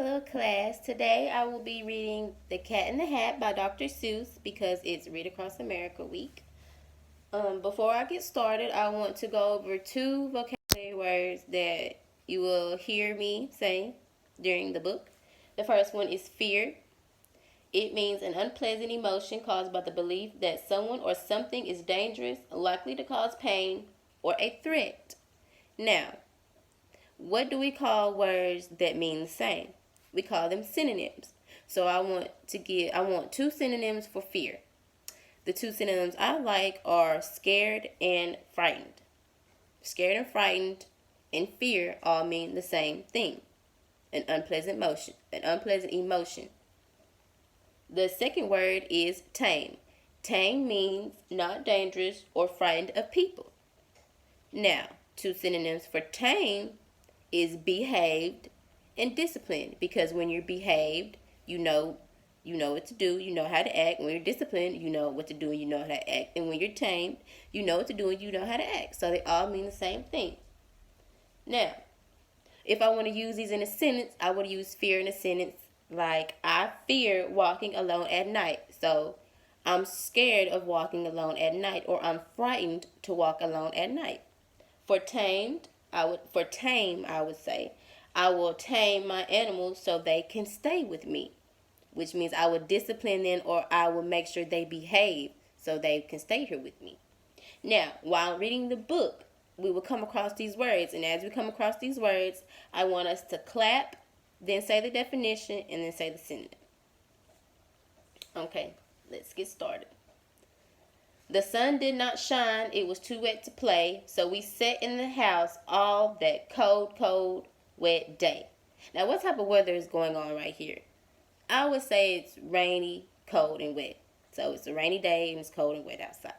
Hello class. Today I will be reading The Cat in the Hat by Dr. Seuss because it's Read Across America week. Before I get started, I want to go over two vocabulary words that you will hear me say during the book. The first one is fear. It means an unpleasant emotion caused by the belief that someone or something is dangerous, likely to cause pain, or a threat. Now, what do we call words that mean the same? We call them synonyms. So I want two synonyms for fear. The two synonyms I like are scared and frightened. Scared and frightened and fear all mean the same thing. An unpleasant emotion. The second word is tame. Tame means not dangerous or frightened of people. Now, two synonyms for tame is behaved and disciplined, because when you're behaved, you know what to do, you know how to act. When you're disciplined, you know what to do and you know how to act. And when you're tamed, you know what to do and you know how to act. So they all mean the same thing. Now, if I want to use these in a sentence, I would use fear in a sentence like, I fear walking alone at night. So I'm scared of walking alone at night, or I'm frightened to walk alone at night. For tame, I would say, I will tame my animals so they can stay with me, which means I will discipline them, or I will make sure they behave so they can stay here with me. Now, while reading the book, we will come across these words, and as we come across these words, I want us to clap, then say the definition, and then say the synonym. Okay, let's get started. The sun did not shine, it was too wet to play, so we sat in the house all that cold, wet day. Now, what type of weather is going on right here? I would say it's rainy, cold, and wet. So it's a rainy day and it's cold and wet outside.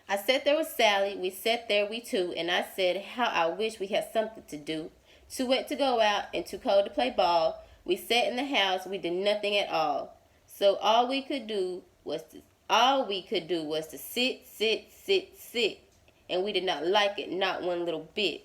I sat there with Sally, we sat there, we two, and I said how I wish we had something to do. Too wet to go out and too cold to play ball. We sat in the house, we did nothing at all. So all we could do was to sit. And we did not like it, not one little bit.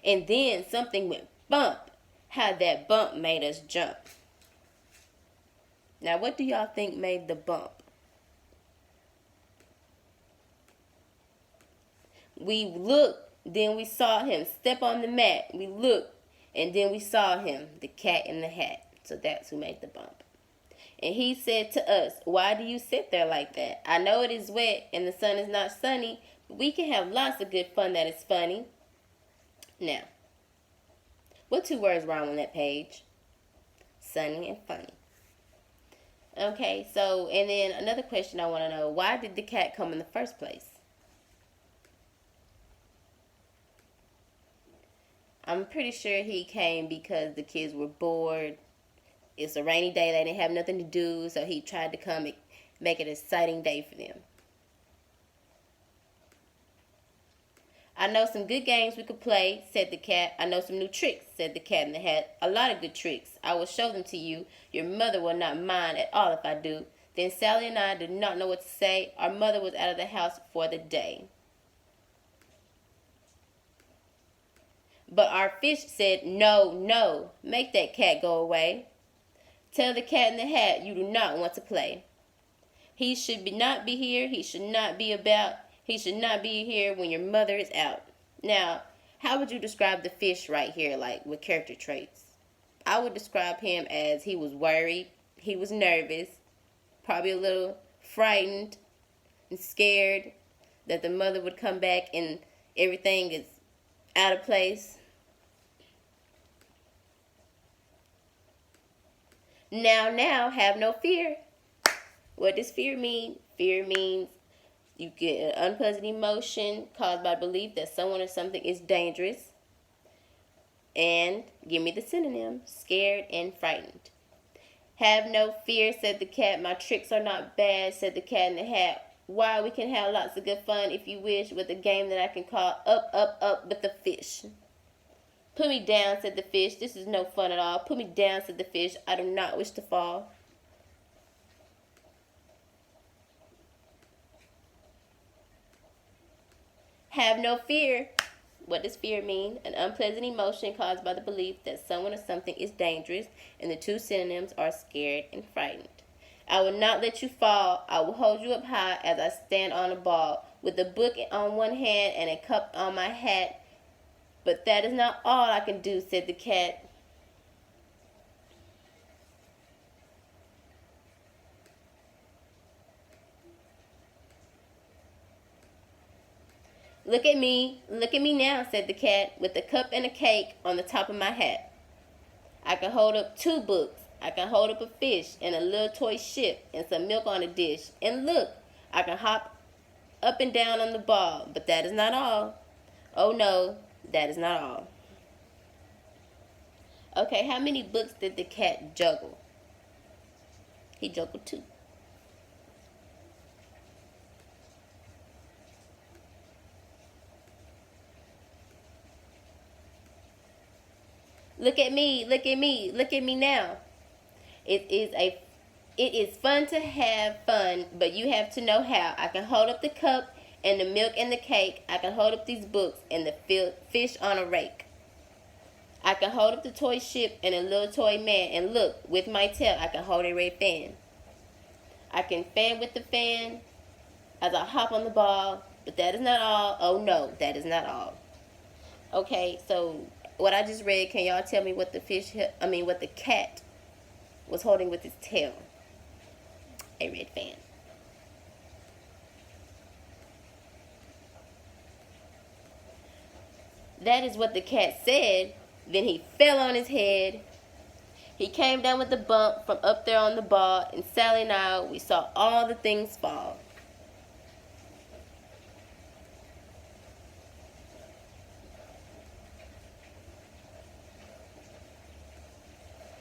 And then something went bump. How that bump made us jump. Now, what do y'all think made the bump? We looked, then we saw him step on the mat. We looked, and then we saw him, the cat in the hat. So that's who made the bump. And he said to us, why do you sit there like that? I know it is wet and the sun is not sunny, but we can have lots of good fun that is funny. Now, what two words rhyme on that page? Sunny and funny. Okay, so, and then another question I want to know, why did the cat come in the first place? I'm pretty sure he came because the kids were bored. It's a rainy day, they didn't have nothing to do, so he tried to come and make it an exciting day for them. I know some good games we could play, said the cat. I know some new tricks, said the cat in the hat. A lot of good tricks. I will show them to you. Your mother will not mind at all if I do. Then Sally and I did not know what to say. Our mother was out of the house for the day. But our fish said, no, make that cat go away. Tell the cat in the hat you do not want to play. He should not be here. He should not be about. He should not be here when your mother is out. Now, how would you describe the fish right here, like with character traits? I would describe him as he was worried, he was nervous, probably a little frightened and scared that the mother would come back and everything is out of place. Now, have no fear. What does fear mean? Fear means you get an unpleasant emotion caused by belief that someone or something is dangerous. And give me the synonym, scared and frightened. Have no fear, said the cat. My tricks are not bad, said the cat in the hat. Why, we can have lots of good fun if you wish with a game that I can call Up with the Fish. Put me down, said the fish. This is no fun at all. Put me down, said the fish. I do not wish to fall. Have no fear. What does fear mean? An unpleasant emotion caused by the belief that someone or something is dangerous, and the two synonyms are scared and frightened. I will not let you fall. I will hold you up high as I stand on a ball, with a book on one hand and a cup on my hat. But that is not all I can do, said the cat. Look at me now, said the cat, with a cup and a cake on the top of my hat. I can hold up 2 books. I can hold up a fish and a little toy ship and some milk on a dish. And look, I can hop up and down on the ball. But that is not all. Oh no, that is not all. Okay, how many books did the cat juggle? He juggled 2. Look at me, look at me, look at me now. It is fun to have fun, but you have to know how. I can hold up the cup and the milk and the cake. I can hold up these books and the fish on a rake. I can hold up the toy ship and a little toy man. And look, with my tail, I can hold a red fan. I can fan with the fan as I hop on the ball, but that is not all. Oh no, that is not all. Okay, so what I just read, can y'all tell me what what the cat was holding with his tail? A red fan. That is what the cat said. Then he fell on his head. He came down with a bump from up there on the ball, and Sally and I, we saw all the things fall.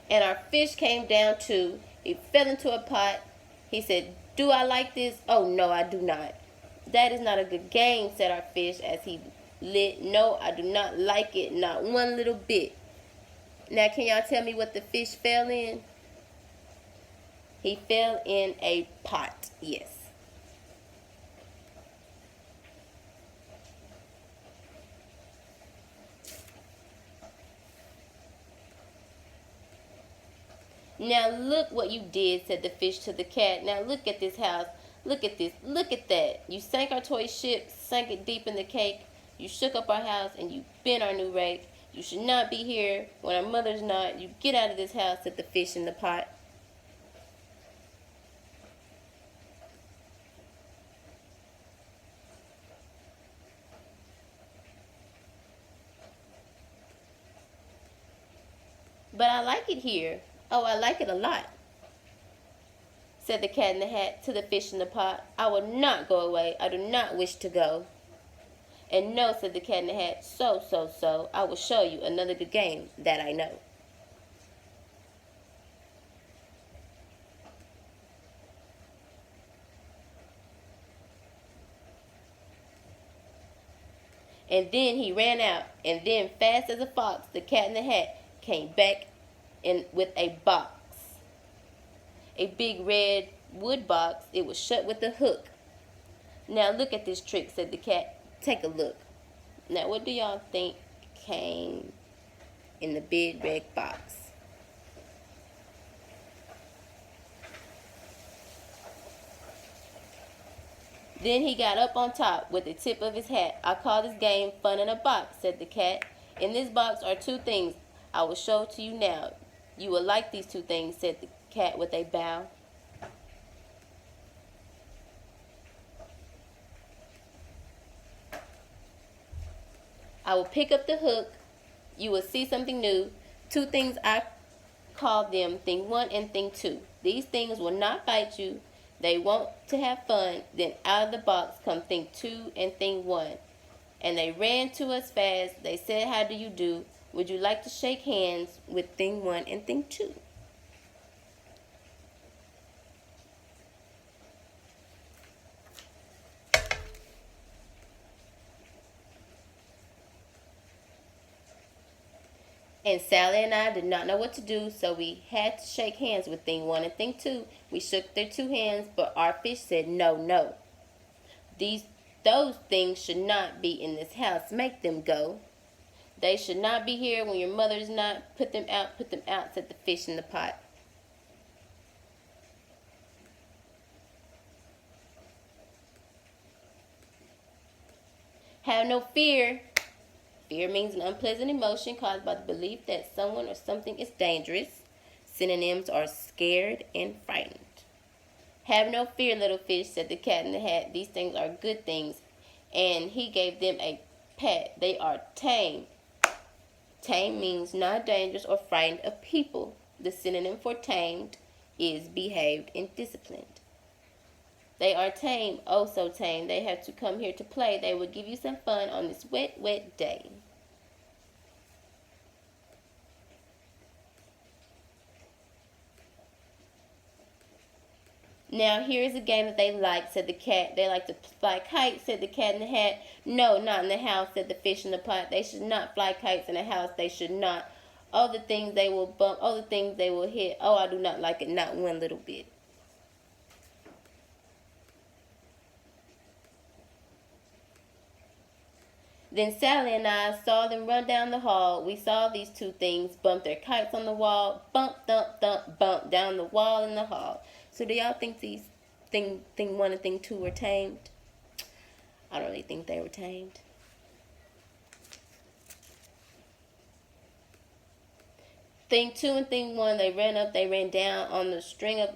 And our fish came down too. He fell into a pot. He said, "Do I like this? Oh no, I do not." "That is not a good game," said our fish as he lit. "No, I do not like it, not one little bit." Now can y'all tell me what the fish fell in? He fell in a pot, yes. "Now look what you did," said the fish to the cat. "Now look at this house. Look at this. Look at that. You sank our toy ship, sank it deep in the cake. You shook up our house, and you bent our new rake. You should not be here when our mother's not. You get out of this house," said the fish in the pot. "But I like it here. Oh, I like it a lot," said the cat in the hat to the fish in the pot. "I will not go away. I do not wish to go." "And no," said the cat in the hat, so, I will show you another good game that I know." And then he ran out, and then fast as a fox, the cat in the hat came back in with a box. A big red wood box. It was shut with a hook. "Now look at this trick," said the cat. "Take a look." Now what do y'all think came in the big red box? Then he got up on top with the tip of his hat. "I call this game fun in a box," said the cat. "In this box are 2 things I will show to you now. You will like these 2 things," said the cat with a bow. "I will pick up the hook. You will see something new. 2 things I call them thing 1 and thing 2. These things will not bite you. They want to have fun." Then out of the box come thing 2 and thing 1. And they ran to us fast. They said, "How do you do? Would you like to shake hands with thing 1 and thing 2? And Sally and I did not know what to do, so we had to shake hands with thing 1 and thing 2. We shook their 2 hands, but our fish said, "No, no. These Those things should not be in this house. Make them go. They should not be here when your mother's not. Put them out, said the fish in the pot. Have no fear. Fear means an unpleasant emotion caused by the belief that someone or something is dangerous. Synonyms are scared and frightened. Have no fear, little fish, said the cat in the hat. These things are good things. And he gave them a pat. They are tame. Tame means not dangerous or frightened of people. The synonym for tamed is behaved and disciplined. They are tame, oh so tame. They have to come here to play. They will give you some fun on this wet, wet day. Now here is a game that they like, said the cat. They like to fly kites, said the cat in the hat. No, not in the house, said the fish in the pot. They should not fly kites in the house. They should not. Oh, the things they will bump. Oh, the things they will hit. Oh, I do not like it, not one little bit. Then Sally and I saw them run down the hall. We saw these two things bump their kites on the wall. Bump, thump, thump, bump down the wall in the hall. So do y'all think these thing 1 and thing 2 were tamed? I don't really think they were tamed. Thing 2 and thing 1, they ran up, they ran down on the string of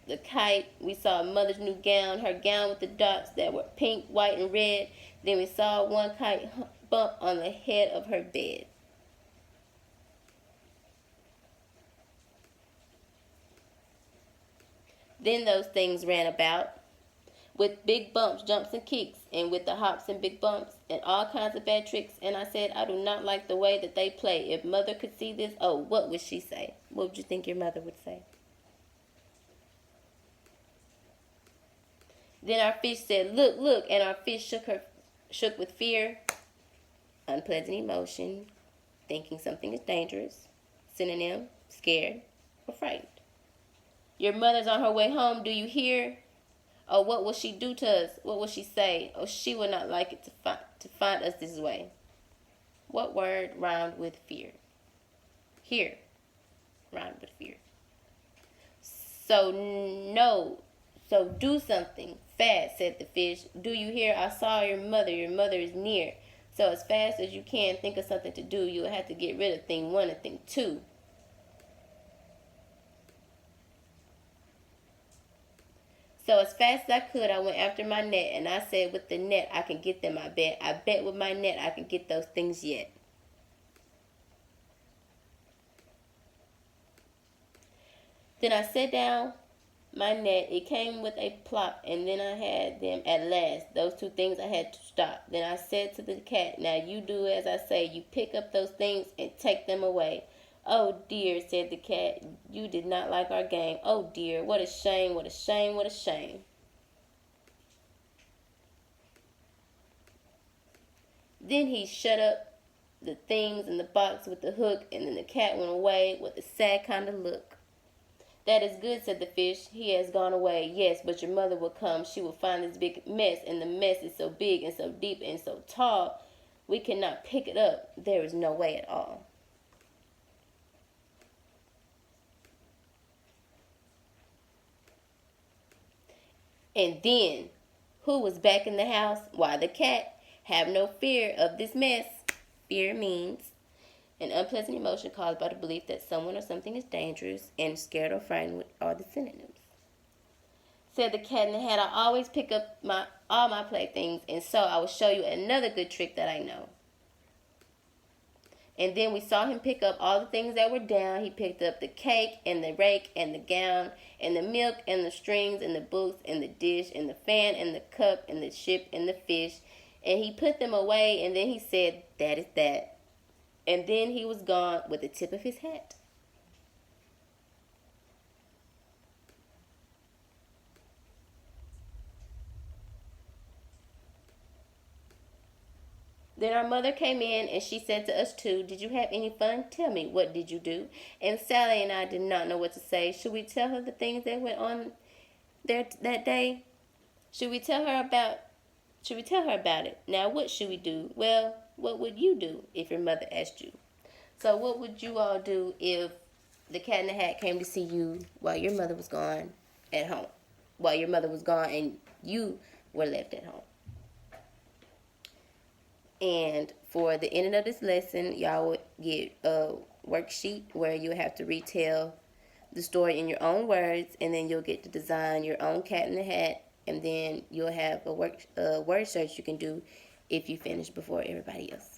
the kite. We saw mother's new gown, her gown with the dots that were pink, white, and red. Then we saw one kite bump on the head of her bed. Then those things ran about with big bumps, jumps, and kicks, and with the hops and big bumps, and all kinds of bad tricks. And I said, I do not like the way that they play. If mother could see this, oh, what would she say? What would you think your mother would say? Then our fish said, look, look, and our fish shook with fear, unpleasant emotion, thinking something is dangerous, synonym, scared, or frightened. Your mother's on her way home, do you hear? Oh, what will she do to us? What will she say? Oh, she will not like it to find us this way. What word rhymed with fear? Here rhymed with fear. So do something fast, said the fish. Do you hear? I saw your mother. Your mother is near. So as fast as you can, think of something to do. You'll have to get rid of thing 1 and thing 2. So as fast as I could, I went after my net, and I said, with the net, I can get them, I bet. I bet with my net, I can get those things yet. Then I set down my net. It came with a plop, and then I had them at last. Those 2 things I had to stop. Then I said to the cat, now you do as I say. You pick up those things and take them away. Oh dear, said the cat, you did not like our game. Oh dear, what a shame, what a shame, what a shame. Then he shut up the things in the box with the hook, and then the cat went away with a sad kind of look. That is good, said the fish. He has gone away. Yes, but your mother will come. She will find this big mess, and the mess is so big and so deep and so tall, we cannot pick it up. There is no way at all. And then, who was back in the house? Why, the cat. Have no fear of this mess. Fear means an unpleasant emotion caused by the belief that someone or something is dangerous, and scared or frightened are the synonyms. Said the cat in the hat, I always pick up all my playthings, and so I will show you another good trick that I know. And then we saw him pick up all the things that were down. He picked up the cake and the rake and the gown and the milk and the strings and the books and the dish and the fan and the cup and the ship and the fish. And he put them away, and then he said, that is that. And then he was gone with the tip of his hat. Then our mother came in, and she said to us too, did you have any fun? Tell me, what did you do? And Sally and I did not know what to say. Should we tell her the things that went on there that day? Should we tell her about Should we tell her about it? Now, what should we do? Well, what would you do if your mother asked you? So, what would you all do if the Cat in the Hat came to see you while your mother was gone at home? While your mother was gone and you were left at home. And for the ending of this lesson, y'all would get a worksheet where you'll have to retell the story in your own words, and then you'll get to design your own cat in the hat, and then you'll have a word search you can do if you finish before everybody else.